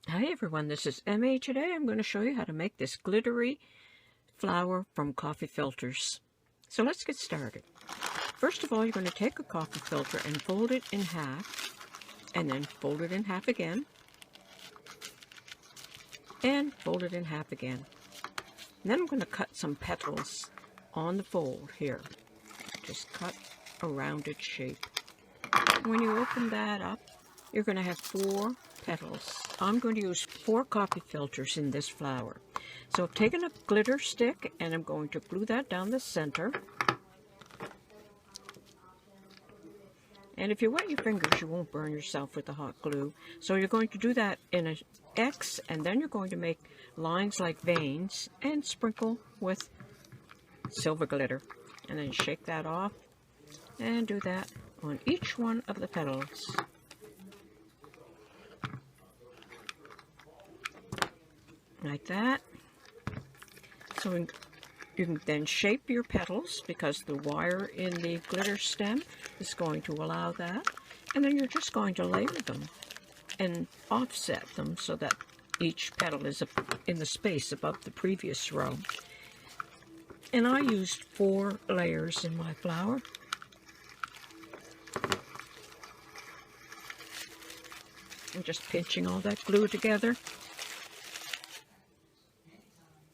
Hi everyone, this is Emmy. Today I'm going to show you how to make this glittery flower from coffee filters. So let's get started. First of all, you're going to take a coffee filter and fold it in half, and then fold it in half again, and fold it in half again. And then I'm going to cut some petals on the fold here. Just cut a rounded shape. When you open that up, you're going to have 4 petals. I'm going to use 4 coffee filters in this flower. So I've taken a glitter stick and I'm going to glue that down the center. And if you wet your fingers, you won't burn yourself with the hot glue. So you're going to do that in an X, and then you're going to make lines like veins and sprinkle with silver glitter. And then shake that off and do that on each one of the petals. Like that. So you can then shape your petals because the wire in the glitter stem is going to allow that. And then you're just going to layer them and offset them so that each petal is in the space above the previous row. And I used 4 layers in my flower. I'm just pinching all that glue together.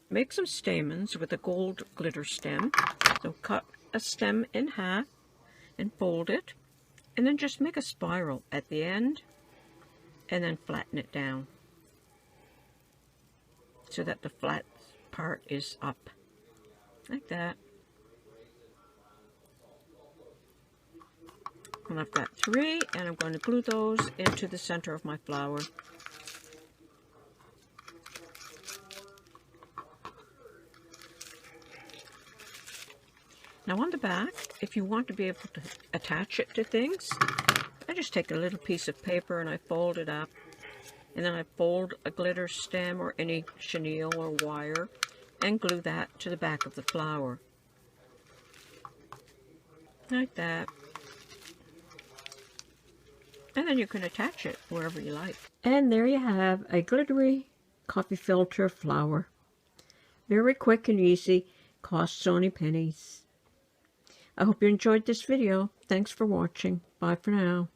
Make some stamens with a gold glitter stem. So cut a stem in half and fold it, and then just make a spiral at the end and then flatten it down so that the flat part is up, like that. And I've got 3, and I'm going to glue those into the center of my flower. Now on the back, if you want to be able to attach it to things, I just take a little piece of paper and I fold it up, and then I fold a glitter stem or any chenille or wire and glue that to the back of the flower. Like that. And then you can attach it wherever you like. And there you have a glittery coffee filter flower. Very quick and easy, costs only pennies. I hope you enjoyed this video. Thanks for watching. Bye for now.